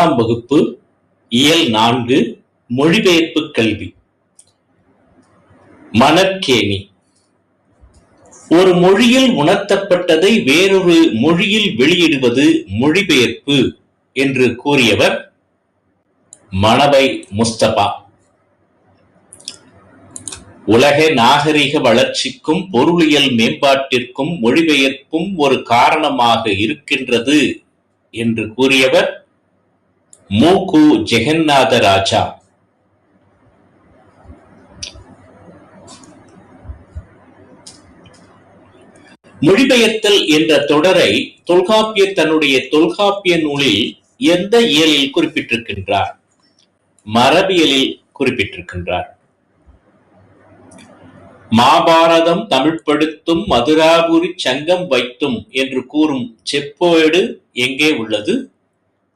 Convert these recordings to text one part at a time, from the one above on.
5ஆம் வகுப்பு இயல் 4 மொழிபெயர்ப்பு கல்வி. மணற்கேணி. ஒரு மொழியில் உணர்த்தப்பட்டதை வேறொரு மொழியில் வெளியிடுவது மொழிபெயர்ப்பு என்று கூறியவர் மணவை முஸ்தபா. உலக நாகரிக வளர்ச்சிக்கும் பொருளியல் மேம்பாட்டிற்கும் மொழிபெயர்ப்பும் ஒரு காரணமாக இருக்கின்றது என்று கூறியவர் மூக்கு ஜெகநாத ராஜா. மொழிபெயர்த்தல் என்ற தொடரை தொல்காப்பியர் தன்னுடைய தொல்காப்பிய நூலில் எந்த இயலில் குறிப்பிட்டிருக்கின்றார்? மரபியலில் குறிப்பிட்டிருக்கின்றார். மாபாரதம் தமிழ்படுத்தும் மதுராபுரி சங்கம் வைத்தும் என்று கூறும் செப்பேடு எங்கே உள்ளது?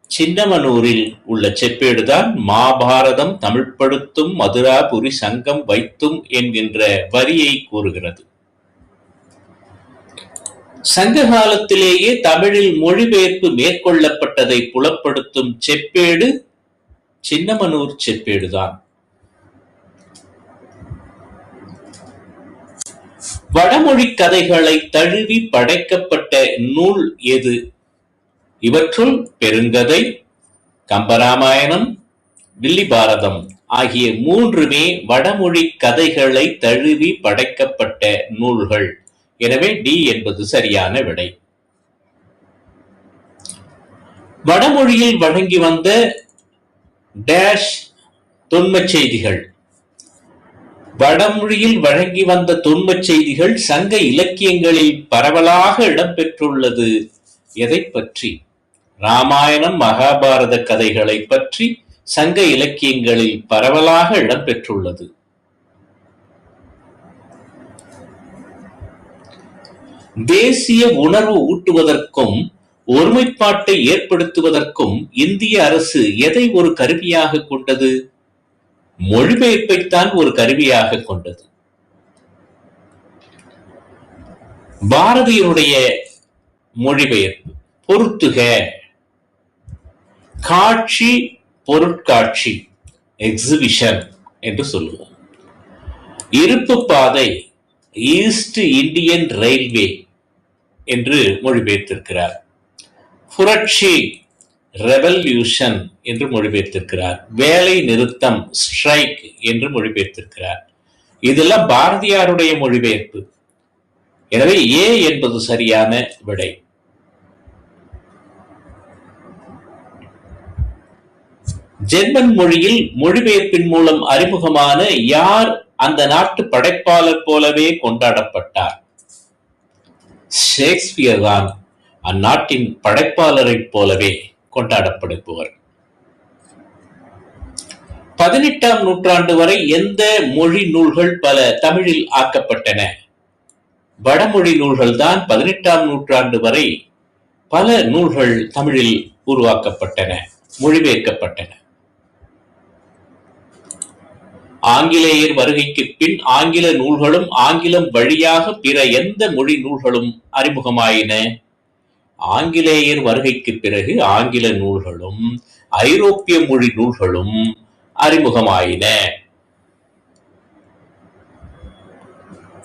சின்னமனூரில் உள்ள செப்பேடுதான் மாபாரதம் தமிழ்படுத்தும் மதுராபுரி சங்கம் வைத்தும் என்கின்ற வரியை கூறுகிறது. சங்க காலத்திலேயே தமிழில் மொழிபெயர்ப்பு மேற்கொள்ளப்பட்டதை புலப்படுத்தும் செப்பேடு சின்னமனூர் செப்பேடுதான். வடமொழி கதைகளை தழுவி படைக்கப்பட்ட நூல் எது? இவற்றுள் பெருங்கதை, கம்பராமாயணம், வில்லிபாரதம் ஆகிய மூன்றுமே வடமொழி கதைகளை தழுவி படைக்கப்பட்ட நூல்கள். எனவே டி என்பது சரியான விடை. வடமொழியில் வழங்கி வந்த டேஷ் தொன்மச் செய்திகள். வடமொழியில் வழங்கி வந்த தொன்மச் செய்திகள் சங்க இலக்கியங்களில் பரவலாக இடம்பெற்றுள்ளது எதை பற்றி? ராமாயணம் மகாபாரத கதைகளை பற்றி சங்க இலக்கியங்களில் பரவலாக இடம்பெற்றுள்ளது. தேசிய உணர்வு ஊட்டுவதற்கும் ஒருமைப்பாட்டை ஏற்படுத்துவதற்கும் இந்திய அரசு எதை ஒரு கருவியாக கொண்டது? மொழிபெயர்ப்பைத்தான் ஒரு கருவியாக கொண்டது. பாரதியினுடைய மொழிபெயர்ப்பு பொருத்துக, காட்சி பொருட்காட்சி, எக்ஸிபிஷன் என்று சொல்லுவோம். இருப்பு பாதை ஈஸ்ட் இந்தியன் ரயில்வே என்று மொழிபெயர்த்திருக்கிறார். புரட்சி ரெவல்யூஷன் என்று மொழிபெயர்த்திருக்கிறார். வேலை நிறுத்தம் ஸ்ட்ரைக் என்று மொழிபெயர்த்திருக்கிறார். இதெல்லாம் பாரதியாருடைய மொழிபெயர்ப்பு. எனவே ஏ என்பது சரியான விடை. ஜெர்மன் மொழியில் மொழிபெயர்ப்பின் மூலம் அறிமுகமான யார் அந்த நாட்டு படைப்பாளர் போலவே கொண்டாடப்பட்டார்? ஷேக்ஸ்பியர் தான் அந்நாட்டின் படைப்பாளரை போலவே கொண்டாடப்படுபவர். 18ஆம் நூற்றாண்டு வரை எந்த மொழி நூல்கள் பல தமிழில் ஆக்கப்பட்டன? வடமொழி நூல்கள் தான் 18ஆம் நூற்றாண்டு வரை பல நூல்கள் தமிழில் உருவாக்கப்பட்டன, மொழிபெயர்க்கப்பட்டன. ஆங்கிலேயர் வருகைக்கு பின் ஆங்கில நூல்களும் ஆங்கிலம் வழியாக பிற எந்த மொழி நூல்களும் அறிமுகமாயின? ஆங்கிலேயர் வருகைக்கு பிறகு ஆங்கில நூல்களும் ஐரோப்பிய மொழி நூல்களும் அறிமுகமாயின.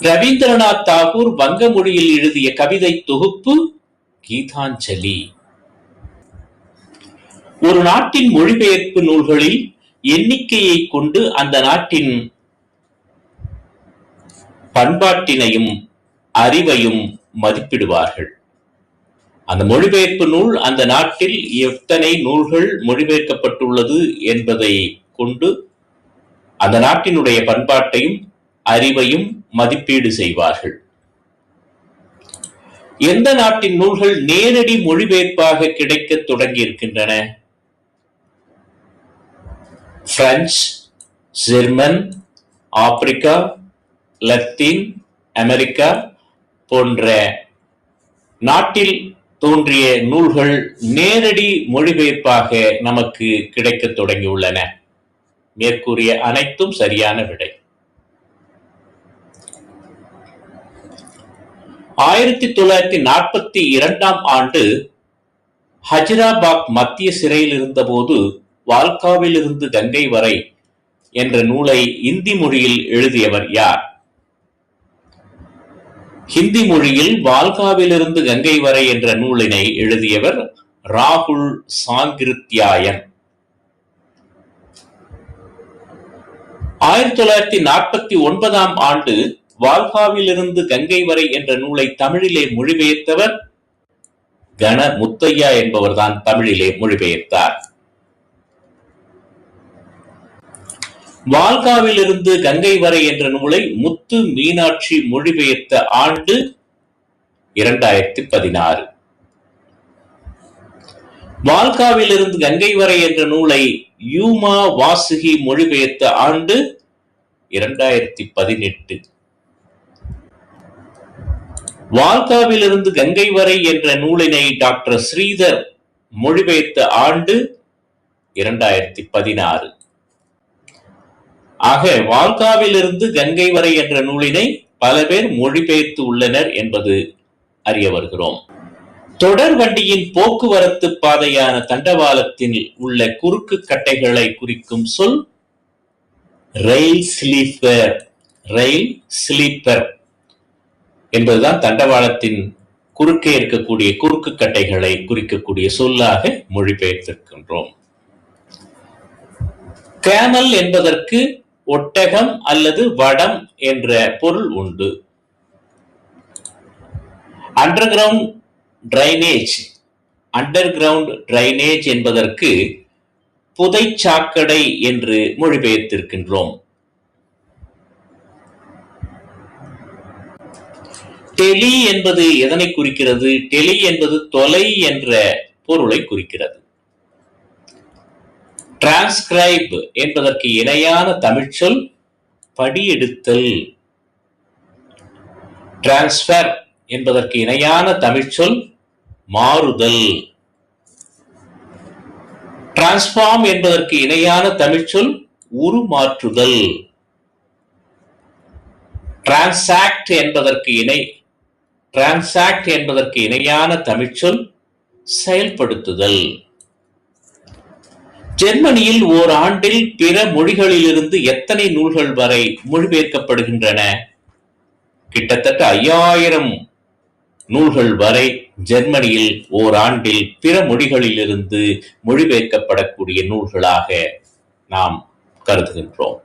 ரவீந்திரநாத் தாகூர் வங்க மொழியில் எழுதிய கவிதை தொகுப்பு கீதாஞ்சலி. ஒரு நாட்டின் மொழிபெயர்ப்பு நூல்களில் எண்ணிக்கையை கொண்டு அந்த நாட்டின் பண்பாட்டினையும் அறிவையும் மதிப்பிடுவார்கள். அந்த மொழிபெயர்ப்பு நூல் அந்த நாட்டில் எத்தனை நூல்கள் மொழிபெயர்க்கப்பட்டுள்ளது என்பதை கொண்டு அந்த நாட்டினுடைய பண்பாட்டையும் அறிவையும் மதிப்பீடு செய்வார்கள். எந்த நாட்டின் நூல்கள் நேரடி மொழிபெயர்ப்பாக கிடைக்க தொடங்கி இருக்கின்றன? French, German, Africa, Latin America போன்ற நாட்டில் தோன்றிய நூல்கள் நேரடி மொழிபெயர்ப்பாக நமக்கு கிடைக்க தொடங்கியுள்ளன. மேற்கூறிய அனைத்தும் சரியான விடை. 1942ஆம் ஆண்டு ஹஜிராபாத் மத்திய சிறையில் இருந்தபோது வால்காவில் இருந்து கங்கை வரை என்ற நூலை இந்தி மொழியில் எழுதியவர் யார்? ஹிந்தி மொழியில் வால்காவிலிருந்து கங்கை வரை என்ற நூலினை எழுதியவர் ராகுல் சாங்கிருத்யாயன். 1949ஆம் ஆண்டு வால்காவிலிருந்து கங்கை வரை என்ற நூலை தமிழிலே மொழிபெயர்த்தவர் கண முத்தையா என்பவர்தான் தமிழிலே மொழிபெயர்த்தார். வால்காவிலிருந்து கங்கை வரை என்ற நூலை முத்து மீனாட்சி மொழிபெயர்த்த ஆண்டு 2016. வால்காவிலிருந்து கங்கை வரை என்ற நூலை யூமா வாசுகி மொழிபெயர்த்த ஆண்டு 2018. வால்காவிலிருந்து கங்கை வரை என்ற நூலினை டாக்டர் ஸ்ரீதர் மொழிபெயர்த்த ஆண்டு 2016. ஆக வால்காவிலிருந்து கங்கை வரை என்ற நூலினை பல பேர் மொழிபெயர்த்து உள்ளனர் என்பது அறிய வருகிறோம். தொடர் வண்டியின் போக்குவரத்து பாதையான தண்டவாளத்தில் உள்ள குறுக்கு கட்டைகளை குறிக்கும் சொல் ரயில் ஸ்லீப்பர். ரயில் ஸ்லீப்பர் என்பதுதான் தண்டவாளத்தின் குறுக்கே இருக்கக்கூடிய குறுக்கு கட்டைகளை குறிக்கக்கூடிய சொல்லாக மொழிபெயர்த்திருக்கின்றோம். கேமல் என்பதற்கு ஒட்டகம் அல்லது வடம் என்ற பொருள் உண்டு. அண்டர்கிரவுண்ட் டிரைனேஜ் என்பதற்கு புதைச்சாக்கடை என்று மொழிபெயர்த்திருக்கின்றோம். டெலி என்பது எதனை குறிக்கிறது? டெலி என்பது தொலை என்ற பொருளை குறிக்கிறது. டிரான்ஸ்கிரைப் என்பதற்கு இணையான தமிழ்ச்சொல் படியெடுத்தல். டிரான்ஸ்பர் என்பதற்கு இணையான தமிழ்ச்சொல் மாறுதல். டிரான்ஸ்பார்ம் என்பதற்கு இணையான தமிழ்ச்சொல் உருமாற்றுதல். டிரான்சாக்ட் என்பதற்கு இணையான தமிழ்ச்சொல் செயல்படுத்துதல். ஜெர்மனியில் ஓர் ஆண்டில் பிற மொழிகளிலிருந்து எத்தனை நூல்கள் வரை மொழிபெயர்க்கப்படுகின்றன? கிட்டத்தட்ட 5000 நூல்கள் வரை ஜெர்மனியில் ஓர் ஆண்டில் பிற மொழிகளிலிருந்து மொழிபெயர்க்கப்படக்கூடிய நூல்களாக நாம் கருதுகின்றோம்.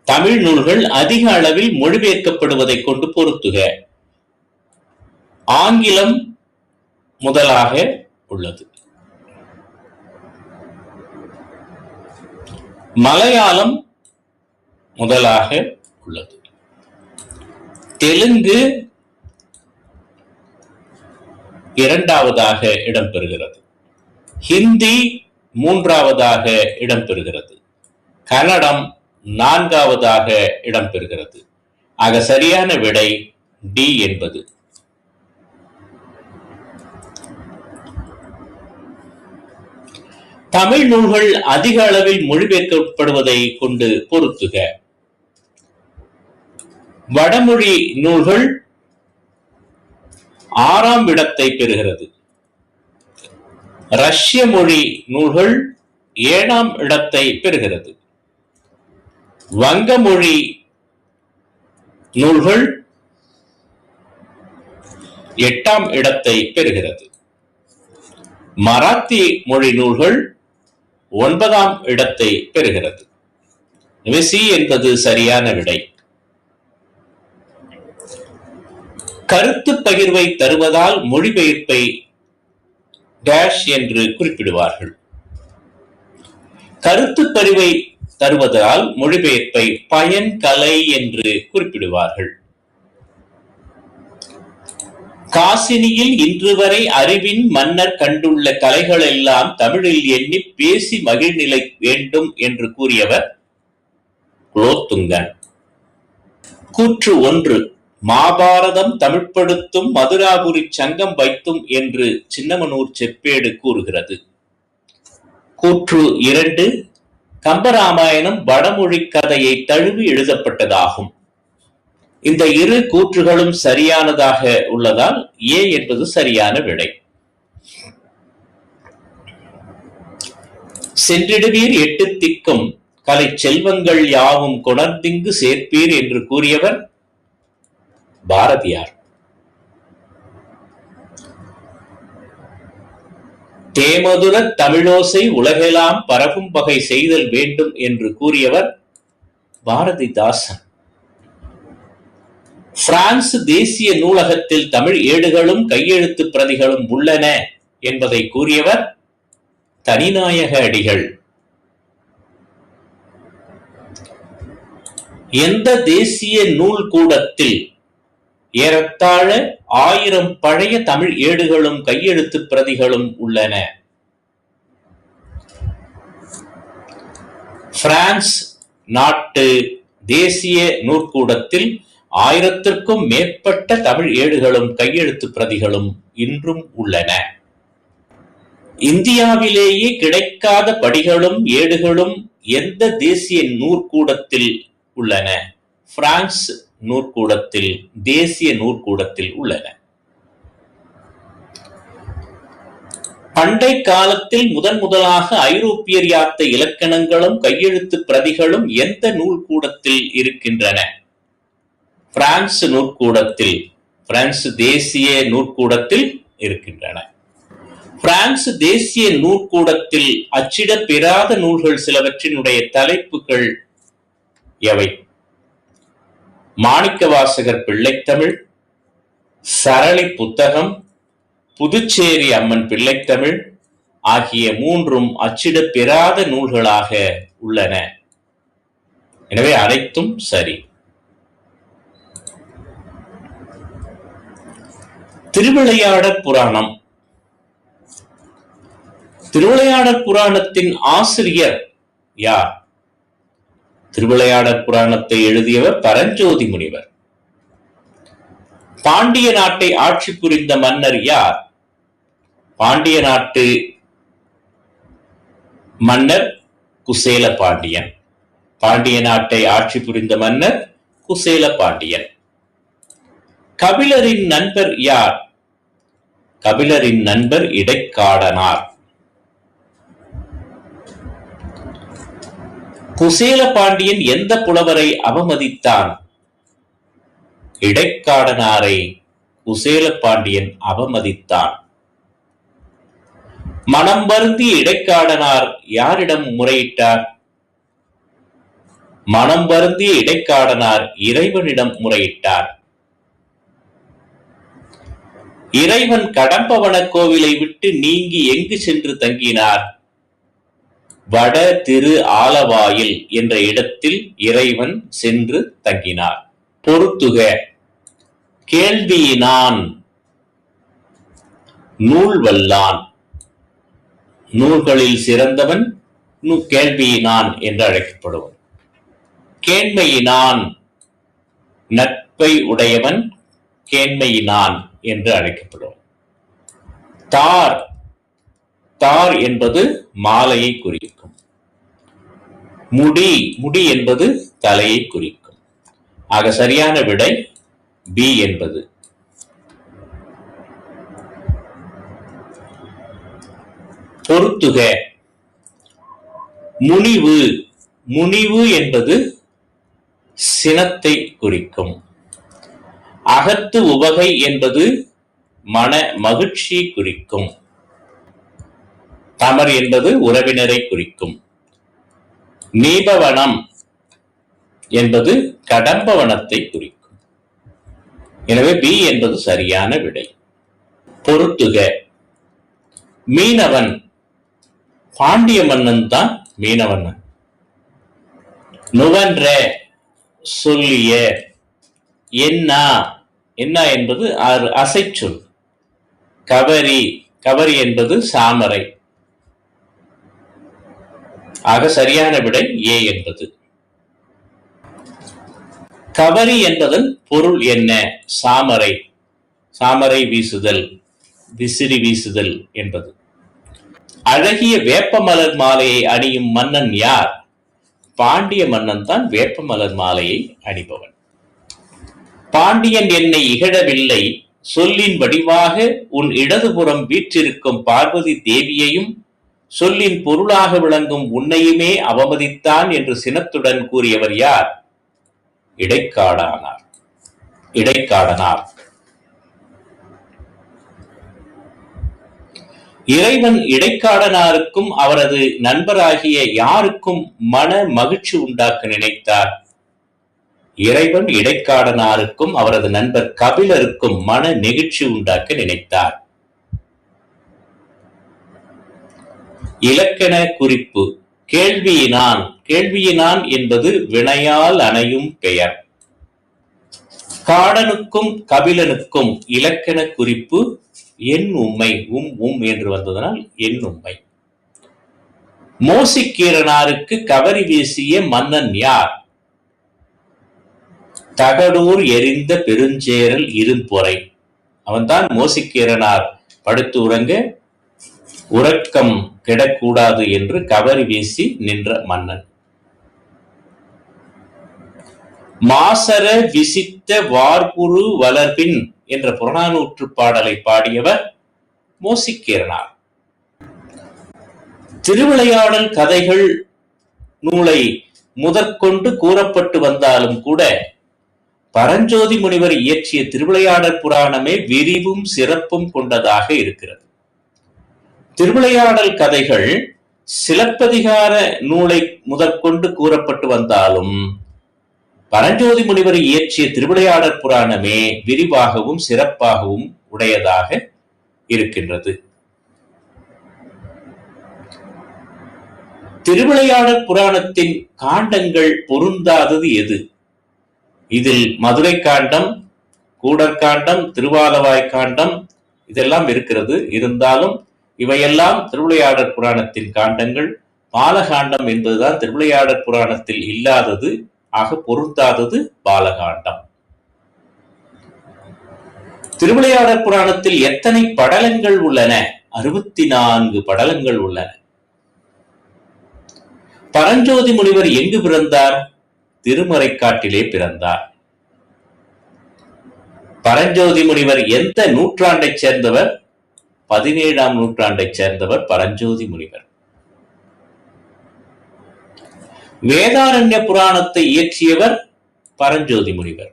தமிழ் நூல்கள் அதிக அளவில் மொழிபெயர்க்கப்படுவதை கொண்டு பொருத்துக. ஆங்கிலம் முதலாக உள்ளது. மலையாளம் முதலாக உள்ளது. தெலுங்கு இரண்டாவதாக இடம்பெறுகிறது. ஹிந்தி மூன்றாவதாக இடம்பெறுகிறது. கன்னடம் 4வதாக இடம்பெறுகிறது. ஆக சரியான விடை டி என்பது. தமிழ் நூல்கள் அதிக அளவில் மொழிபெயர்க்கப்படுவதை கொண்டு பொருத்துக. வடமொழி நூல்கள் 6ஆம் இடத்தை பெறுகிறது. ரஷ்ய மொழி நூல்கள் 7ஆம் இடத்தை பெறுகிறது. வங்க மொழி நூல்கள் 8ஆம் இடத்தை பெறுகிறது. மராத்தி மொழி நூல்கள் 9ஆம் இடத்தை பெறுகிறது. சி என்பது சரியான விடை. கருத்து பகிர்வை தருவதால் மொழிபெயர்ப்பை டேஷ் என்று குறிப்பிடுவார்கள். கருத்து பகிர்வை தருவதால் மொழிபெயர்ப்பை பயன் கலை என்று குறிப்பிடுவார்கள். காசினியில் இன்று வரை அறிவின் மன்னர் கண்டுள்ள கலைகள் எல்லாம் தமிழில் எண்ணி பேசி மகிழ்நிலை வேண்டும் என்று கூறியவர் குலோத்துங்கன். கூற்று 1. மாபாரதம் தமிழ்ப்படுத்தும் மதுராபுரி சங்கம் வைத்தும் என்று சின்னமனூர் செப்பேடு கூறுகிறது. கூற்று 2. கம்பராமாயணம் வடமொழி கதையை தழுவி எழுதப்பட்டதாகும். இந்த இரு கூற்றுகளும் சரியானதாக உள்ளதால் ஏ என்பது சரியான விடை. சென்றிடுவீர் எட்டு திக்கும் கலை செல்வங்கள் யாவும் கொணர்ந்திங்கு சேர்ப்பீர் என்று கூறியவர் பாரதியார். தேமதுர தமிழோசை உலகெல்லாம் பரவும் வகை செய்தல் வேண்டும் என்று கூறியவர் பாரதிதாசன். பிரான்ஸ் தேசிய நூலகத்தில் தமிழ் ஏடுகளும் கையெழுத்து பிரதிகளும் உள்ளன என்பதை கூறியவர் தனிநாயக அடிகள். எந்த தேசிய நூல் கூடத்தில் ஏறத்தாழ 1000 பழைய தமிழ் ஏடுகளும் கையெழுத்து பிரதிகளும் உள்ளன? பிரான்ஸ் நாட்டு தேசிய நூற்கூடத்தில் 1000க்கும் மேற்பட்ட தமிழ் ஏடுகளும் கையெழுத்து பிரதிகளும் இன்றும் உள்ளன. இந்தியாவிலேயே கிடைக்காத படிகளும் ஏடுகளும் எந்த தேசிய நூற்கூடத்தில் உள்ளன? பிரான்ஸ் நூற்கூடத்தில், தேசிய நூற்கூடத்தில் உள்ளன. பண்டை காலத்தில் முதலாக ஐரோப்பியர் யாத்த இலக்கணங்களும் கையெழுத்து பிரதிகளும் எந்த நூற்கூடத்தில் இருக்கின்றன? பிரான்ஸ் நூற்கூடத்தில், பிரான்ஸ் தேசிய நூற்கூடத்தில் இருக்கின்றன. பிரான்ஸ் தேசிய நூற்கூடத்தில் அச்சிட பெறாத நூல்கள் சிலவற்றினுடைய தலைப்புகள் எவை? மாணிக்கவாசகர் பிள்ளைத்தமிழ், சரளி புத்தகம், புதுச்சேரி அம்மன் பிள்ளைத்தமிழ் ஆகிய 3ம் அச்சிட பெறாத நூல்களாக உள்ளன. எனவே அனைத்தும் சரி. திருவிளையாடற் புராணம். திருவிளையாடற் புராணத்தின் ஆசிரியர் யார்? திருவிளையாடற் புராணத்தை எழுதியவர் பரஞ்சோதி முனிவர். பாண்டிய நாட்டை ஆட்சி புரிந்த மன்னர் யார்? பாண்டிய நாட்டு மன்னர் குசேல பாண்டியன். பாண்டிய நாட்டை ஆட்சி புரிந்த மன்னர் குசேல பாண்டியன். கபிலரின் நண்பர் யார்? கபிலரின் நண்பர் இடைக்காடனார். குசேல பாண்டியன் எந்த புலவரை அவமதித்தான்? இடைக்காடனாரை குசேல பாண்டியன் அவமதித்தான். மனம் வருந்திய இடைக்காடனார் யாரிடம் முறையிட்டார்? மனம் வருந்திய இடைக்காடனார் இறைவனிடம் முறையிட்டார். இறைவன் கடம்பவன கோவிலை விட்டு நீங்கி எங்கு சென்று தங்கினார்? வட திரு ஆலவாயில் என்ற இடத்தில் இறைவன் சென்று தங்கினார். பொறுத்துக. கேள்வியினான் நூல் வல்லான். நூல்களில் சிறந்தவன் கேள்வியினான் என்று அழைக்கப்படுவன். கேண்மையினான் நட்பை உடையவன் கேண்மையினான் என்று அழைக்கப்படுவன். தார். தார் என்பது மாலையை குறிக்கும். முடி. முடி என்பது தலையை குறிக்கும். ஆக சரியான விடை பி என்பது. பொறுத்துக. முனிவு. முனிவு என்பது சினத்தை குறிக்கும். அகத்து உவகை என்பது மன மகிழ்ச்சி குறிக்கும். தமர் என்பது உறவினரை குறிக்கும். நீபவனம் என்பது கடம்பவனத்தை குறிக்கும். எனவே பி என்பது சரியான விடை. பொறுத்துக. மீனவன். பாண்டிய மன்னன் தான் மீனவன். நுவன்ற சொல்லிய. என்ன. என்ன என்பது அசைச்சொல். கவரி. கவரி என்பது சாமரை. ஆக சரியான விடை ஏ என்பது. கவரி என்பதன் பொருள் என்ன? சாமரை. சாமரை வீசுதல், விசிறி வீசுதல் என்பது. அழகிய வேப்பமலர் மாலையை அணியும் மன்னன் யார்? பாண்டிய மன்னன் தான் வேப்பமலர் மாலையை அணிபவன். பாண்டியன் என்னை இகழவில்லை, சொல்லின் வடிவாக உன் இடதுபுறம் வீற்றிருக்கும் பார்வதி தேவியையும் சொல்லின் பொருளாக விளங்கும் உன்னையுமே அவமதித்தான் என்று சினத்துடன் கூறியவர் யார்? இடைக்காடனார். இறைவன் இடைக்காடனாருக்கும் அவரது நண்பராகிய யாருக்கும் மன மகிழ்ச்சி உண்டாக்க நினைத்தார்? இறைவன் இடைக்காடனாருக்கும் அவரது நண்பர் கபிலருக்கும் மன நெகிழ்ச்சி உண்டாக்க நினைத்தார். இலக்கண குறிப்பு. கேள்வியினான் என்பது வினையால் அணையும் பெயர். காடனுக்கும் கபிலனுக்கும் இலக்கண குறிப்பு என் உம்மை. என்று வந்ததனால் என் உம்மை. மோசிக்கீரனாருக்கு கவரி வீசிய மன்னன் யார்? தகடூர் எரிந்த பெருஞ்சேரல் இரும்பொறை. அவன்தான் மோசிக்கீரனார் படுத்து உறங்க உறக்கம் கெடக்கூடாது என்று கவரி வீசி நின்ற மன்னன். மாசர விசித்த வார்புரு வளர்பின் என்ற புறநானூற்று பாடலை பாடியவர் மோசிக்கீரனார். திருவிளையாடல் கதைகள் நூலை முதற்கொண்டு கூறப்பட்டு வந்தாலும் கூட பரஞ்சோதி முனிவர் இயற்றிய திருவிளையாடற் புராணமே விரிவும் சிறப்பும் கொண்டதாக இருக்கிறது. திருவிளையாடல் கதைகள் சிலப்பதிகார நூலை முதற்கொண்டு கூறப்பட்டு வந்தாலும் பரஞ்சோதி முனிவர் இயற்றிய திருவிளையாடற் புராணமே விரிவாகவும் சிறப்பாகவும் உடையதாக இருக்கின்றது. திருவிளையாடற் புராணத்தின் காண்டங்கள் பொருந்தாதது எது? இதில் மதுரை காண்டம், கூடற்காண்டம், திருவாலவாய் காண்டம் இதெல்லாம் இருக்கிறது. இருந்தாலும் இவையெல்லாம் திருவிளையாடற் புராணத்தின் காண்டங்கள். பாலகாண்டம் என்பதுதான் திருவிளையாடற் புராணத்தில் இல்லாதது, ஆக பொருந்தாதது பாலகாண்டம். திருவிளையாடற் புராணத்தில் எத்தனை படலங்கள் உள்ளன? 64 படலங்கள் உள்ளன. பரஞ்சோதி முனிவர் எங்கு பிறந்தார்? திருமறைக்காட்டிலே பிறந்தார். பரஞ்சோதி முனிவர் எந்த நூற்றாண்டைச் சேர்ந்தவர்? 17ஆம் நூற்றாண்டைச் சேர்ந்தவர் பரஞ்சோதி முனிவர். வேதாரண்ய புராணத்தை இயற்றியவர் பரஞ்சோதி முனிவர்.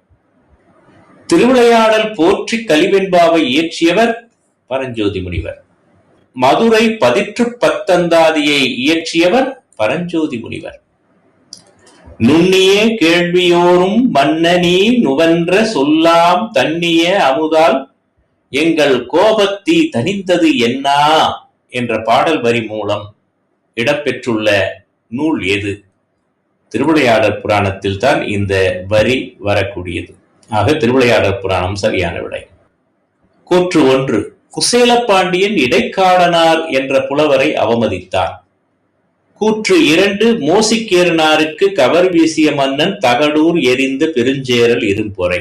திருவிளையாடல் போற்றி கலிவெண்பாவை இயற்றியவர் பரஞ்சோதி முனிவர். மதுரை பதிற்று பத்தந்தாதியை இயற்றியவர் பரஞ்சோதி முனிவர். நுண்ணிய கேள்வியோரும் மன்னனி நுவன்ற சொல்லாம் தண்ணிய அமுதால் எங்கள் கோபத்தீ தணிந்தது என்னா என்ற பாடல் வரி மூலம் இடம்பெற்றுள்ள நூல் எது? திருவிளையாடற் புராணத்தில் தான் இந்த வரி வரக்கூடியது. ஆக திருவிளையாடற் புராணம் சரியான விடை. கூற்று 1. குசேலபாண்டியன் இடைக்காடனார் என்ற புலவரை அவமதித்தார். கூற்று 2. மோசிக்கீரனாருக்கு கவர் வீசிய மன்னன் தகடூர் எரிந்த பெருஞ்சேரல் இரும்பொறை.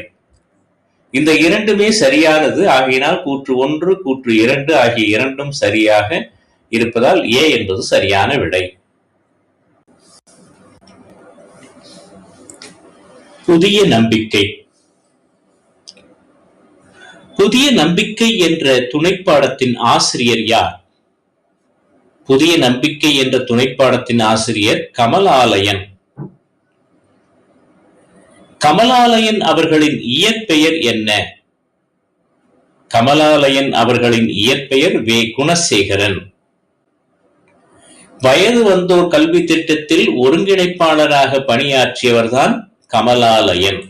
இந்த இரண்டுமே சரியானது. ஆகையினால் கூற்று 1, கூற்று 2 ஆகிய இரண்டும் சரியாக இருப்பதால் ஏ என்பது சரியான விடை. புதிய நம்பிக்கை. புதிய நம்பிக்கை என்ற துணைப்பாடத்தின் ஆசிரியர் யார்? புதிய நம்பிக்கை என்ற துணைப்பாடத்தின் ஆசிரியர் கமலாலயன். கமலாலயன் அவர்களின் இயற்பெயர் என்ன? கமலாலயன் அவர்களின் இயற்பெயர் வே. குணசேகரன். வயது வந்தோர் கல்வி திட்டத்தில் ஒருங்கிணைப்பாளராக பணியாற்றியவர்தான் கமலாலயன்.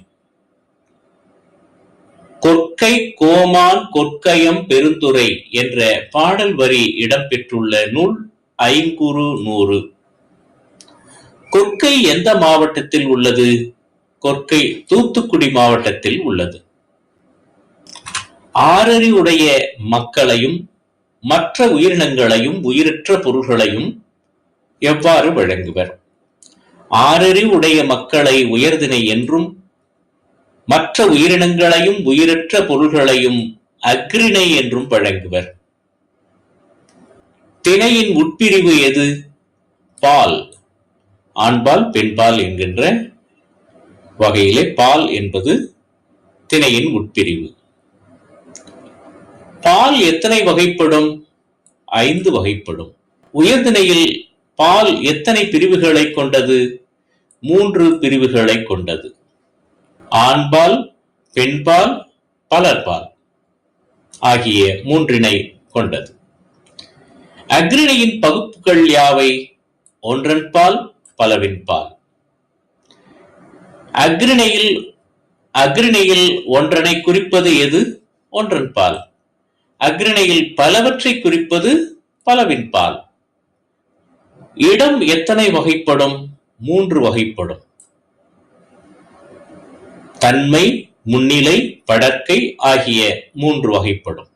கொற்கை கோமான் கொற்கயம் பெருந்துறை என்ற பாடல் வரி இடம்பெற்றுள்ள நூல் ஐங்குறு நூறு. கொற்கை எந்த மாவட்டத்தில் உள்ளது? கொற்கை தூத்துக்குடி மாவட்டத்தில் உள்ளது. ஆறறிவுடைய மக்களையும் மற்ற உயிரினங்களையும் உயிரற்ற பொருள்களையும் எவ்வாறு வழங்குவர்? ஆறறிவுடைய மக்களை உயர்திணை என்றும் மற்ற உயிரினங்களையும் உயிரற்ற பொருள்களையும் அக்ரிணை என்றும் வழங்குவர். திணையின் உட்பிரிவு எது? பால். ஆண்பால் பெண்பால் என்கின்ற வகையிலே பால் என்பது திணையின் உட்பிரிவு. பால் எத்தனை வகைப்படும்? 5 வகைப்படும். உயர்திணையில் பால் எத்தனை பிரிவுகளை கொண்டது? 3 பிரிவுகளை கொண்டது. ஆண்பால், பெண்பால், பலர்பால் ஆகிய 3 கொண்டது. அஃறிணையின் பகுப்புகள் யாவை? ஒன்றன்பால், பலவின்பால். அஃறிணையில் ஒன்றனை குறிப்பது எது? ஒன்றன்பால். அஃறிணையில் பலவற்றை குறிப்பது பலவின்பால். இடம் எத்தனை வகைப்படும்? 3 வகைப்படும். தன்மை, முன்னிலை, படர்க்கை ஆகிய 3 வகைப்படும்.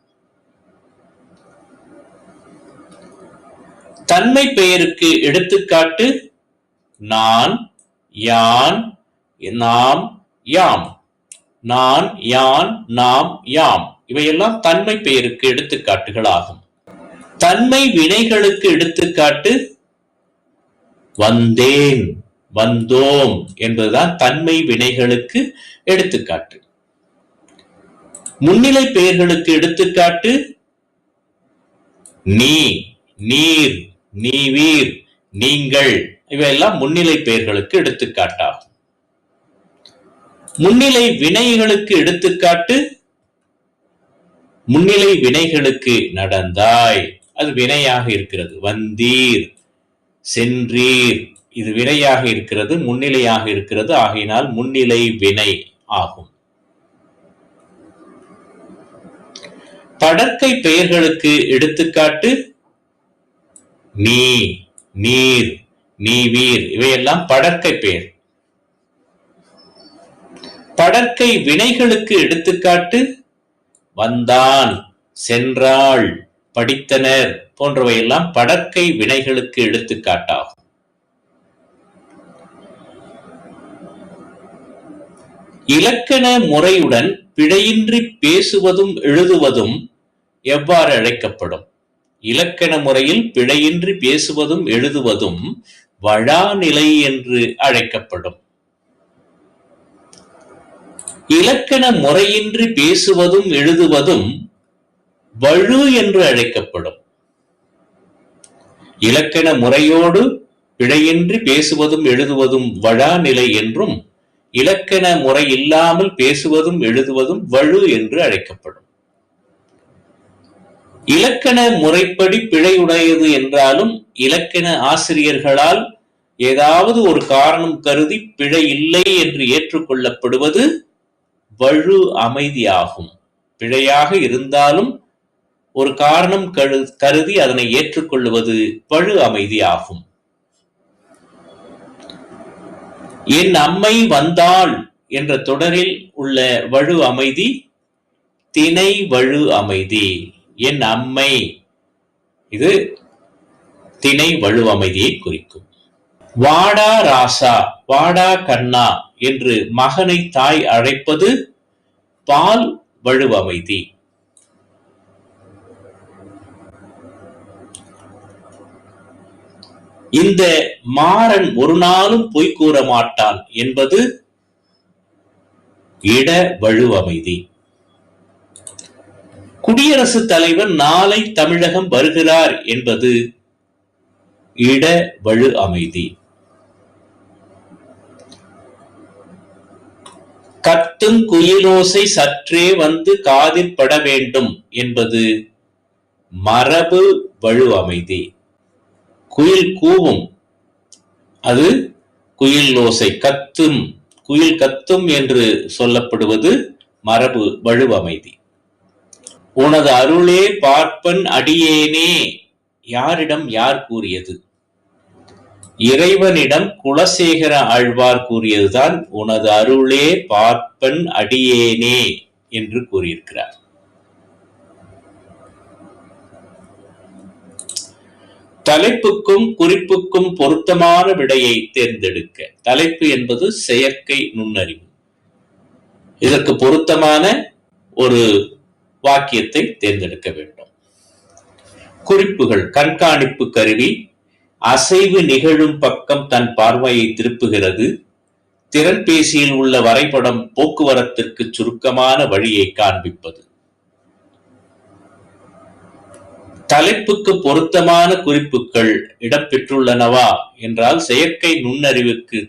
தன்மை பெயருக்கு எடுத்துக்காட்டு நான், யான், நாம், யாம். நான், யான், நாம், யாம் இவையெல்லாம் தன்மை பெயருக்கு எடுத்துக்காட்டுகள் ஆகும். தன்மை வினைகளுக்கு எடுத்துக்காட்டு வந்தேன், வந்தோம் என்பதுதான் தன்மை வினைகளுக்கு எடுத்துக்காட்டு. முன்னிலை பெயர்களுக்கு எடுத்துக்காட்டு நீ, நீர், நீவீர், நீங்கள் இவையெல்லாம் முன்னிலை பெயர்களுக்கு எடுத்துக்காட்டாகும். முன்னிலை வினைகளுக்கு எடுத்துக்காட்டு முன்னிலை வினைகளுக்கு நடந்தாய், அது வினையாக இருக்கிறது. வந்தீர், சென்றீர் இது வினையாக இருக்கிறது, முன்னிலையாக இருக்கிறது. ஆகையினால் முன்னிலை வினை ஆகும். படர்க்கை பெயர்களுக்கு எடுத்துக்காட்டு நீ, நீர், நீவீர் இவையெல்லாம் படர்க்கை பெயர். படர்க்கை வினைகளுக்கு எடுத்துக்காட்டு வந்தான், சென்றாள், படித்தனர் போன்றவையெல்லாம் படர்க்கை வினைகளுக்கு எடுத்துக்காட்டாகும். இலக்கண முறையுடன் பிழையின்றி பேசுவதும் எழுதுவதும் எவ்வாறு அழைக்கப்படும்? இலக்கண முறையில் பிழையின்றி பேசுவதும் எழுதுவதும் வழாநிலை என்று அழைக்கப்படும். இலக்கண முறையின்றி பேசுவதும் எழுதுவதும் வழு என்று அழைக்கப்படும். இலக்கண முறையோடு பிழையின்றி பேசுவதும் எழுதுவதும் வழாநிலை என்றும், இலக்கண முறை இல்லாமல் பேசுவதும் எழுதுவதும் வழு என்று அழைக்கப்படும். இலக்கண முறைப்படி பிழையுடையது என்றாலும் இலக்கண ஆசிரியர்களால் ஏதாவது ஒரு காரணம் கருதி பிழை இல்லை என்று ஏற்றுக்கொள்ளப்படுவது வழு அமைதியாகும். பிழையாக இருந்தாலும் ஒரு காரணம் கருதி அதனை ஏற்றுக்கொள்வது வழு அமைதியாகும். என் அம்மை வந்தாள் என்ற தொடரில் உள்ள வழு அமைதி திணை வழு அமைதி. என் அம்மை இது திணை வழு அமைதியை குறிக்கும். வாடா ராசா, வாடா கண்ணா என்று மகனை தாய் அழைப்பது பால் வழு அமைதி. இந்த மாறன் ஒரு நாளும் பொய் கூற மாட்டான் என்பது இட வழு அமைதி. குடியரசுத் தலைவர் நாளை தமிழகம் வருகிறார் என்பது இட வழு அமைதி. கத்தும் குயிலோசை சற்றே வந்து காதில் பட வேண்டும் என்பது மரபு வழு அமைதி. குயில் கூவும், அது குயில் ஓசை கத்தும், குயில் கத்தும் என்று சொல்லப்படுவது மரபு வழு அமைதி. உனது அருளே பார்ப்பன் அடியேனே யாரிடம் யார் கூறியது? இறைவனிடம் குலசேகர ஆழ்வார் கூறியதுதான் உனது அருளே பார்ப்பன் அடியேனே என்று கூறியிருக்கிறார். தலைப்புக்கும் குறிப்புக்கும் பொருத்தமான விடையை தேர்ந்தெடுக்க. தலைப்பு என்பது செயற்கை நுண்ணறிவு. இதற்கு பொருத்தமான ஒரு வாக்கியத்தை தேர்ந்தெடுக்க வேண்டும். குறிப்புகள்: கண்காணிப்பு கருவி அசைவு நிகழும் பக்கம் தன் பார்வையை திருப்புகிறது. திறன்பேசியில் உள்ள வரைபடம் போக்குவரத்திற்கு சுருக்கமான வழியை காண்பிப்பது. தலைப்புக்கு பொருத்தமான குறிப்புகள் இடம்பெற்றுள்ளனவா என்றால் செயற்கை நுண்ணறிவுக்கு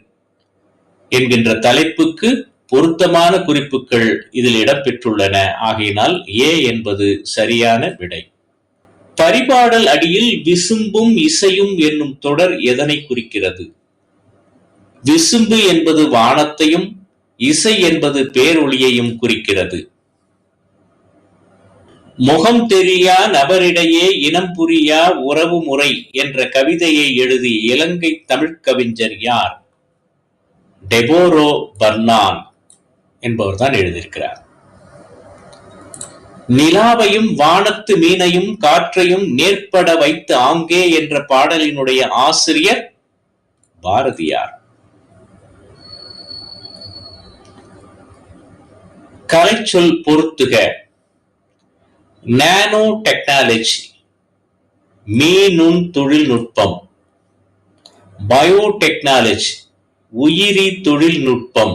என்கின்ற தலைப்புக்கு பொருத்தமான குறிப்புகள் இதில் இடம்பெற்றுள்ளன. ஆகையினால் ஏ என்பது சரியான விடை. பரிபாடல் அடியில் விசும்பும் இசையும் என்னும் தொடர் எதனை குறிக்கிறது? விசும்பு என்பது வானத்தையும் இசை என்பது பேரொளியையும் குறிக்கிறது. முகம் தெரியா நபரிடையே இனம் புரியா உறவு முறை என்ற கவிதையை எழுதி இலங்கை தமிழ் கவிஞர் யார்? டெபோரோ பர்னான் என்பவர் தான் எழுதியிருக்கிறார். நிலாவையும் வானத்து மீனையும் காற்றையும் நேர்பட வைத்து ஆங்கே என்ற பாடலினுடைய ஆசிரியர் பாரதியார். கலைச்சொல் பொருத்துக. நானோ டெக்னாலஜி மீநுண் தொழில்நுட்பம், பயோடெக்னாலஜி உயிரி தொழில்நுட்பம்,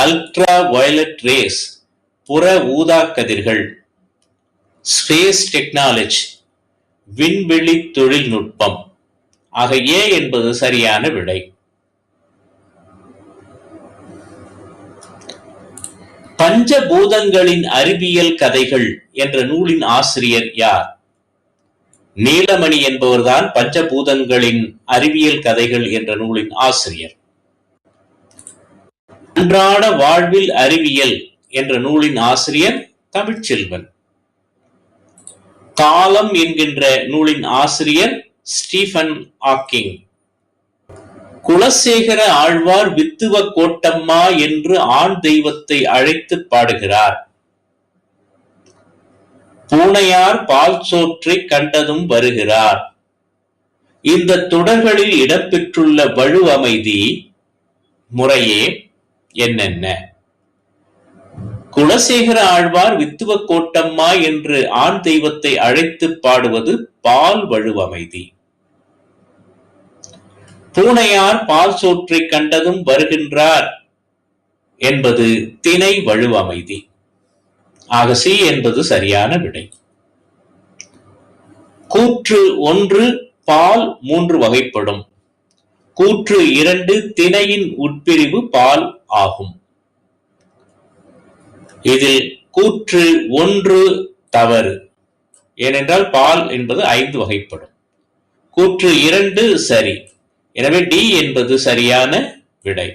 அல்ட்ரா வயலட் ரேஸ் புற ஊதா கதிர்கள், ஸ்பேஸ் டெக்னாலஜி விண்வெளி தொழில்நுட்பம். ஆக ஏ என்பது சரியான விடை. பஞ்சபூதங்களின் அறிவியல் கதைகள் என்ற நூலின் ஆசிரியர் யார்? நீலமணி என்பவர்தான் பஞ்சபூதங்களின் அறிவியல் கதைகள் என்ற நூலின் ஆசிரியர். அன்றாட வாழ்வில் அறிவியல் என்ற நூலின் ஆசிரியர் தமிழ்ச்செல்வன். காலம் என்கின்ற நூலின் ஆசிரியர் ஸ்டீபன் ஹாக்கிங். குலசேகர ஆழ்வார் வித்துவ கோட்டம்மா என்று ஆண் தெய்வத்தை அழைத்து பாடுகிறார். பூனையார் பால் சோற்றை கண்டதும் வருகிறார். இந்த தொடர்களில் இடம்பெற்றுள்ள வழு அமைதி முறையே என்னென்ன? குலசேகர ஆழ்வார் வித்துவ கோட்டம்மா என்று ஆண் தெய்வத்தை அழைத்து பாடுவது பால் வழு அமைதி. பூனையார் பால் சோற்றை கண்டதும் வருகின்றார் என்பது திணை வழு அமைதி. ஆக சி என்பது சரியான விடை. கூற்று 1 பால் 3 வகைப்படும். கூற்று 2 திணையின் உட்பிரிவு பால் ஆகும். இதில் கூற்று 1 தவறு. ஏனென்றால் பால் என்பது 5 வகைப்படும். கூற்று 2 சரி. எனவே டி என்பது சரியான விடை.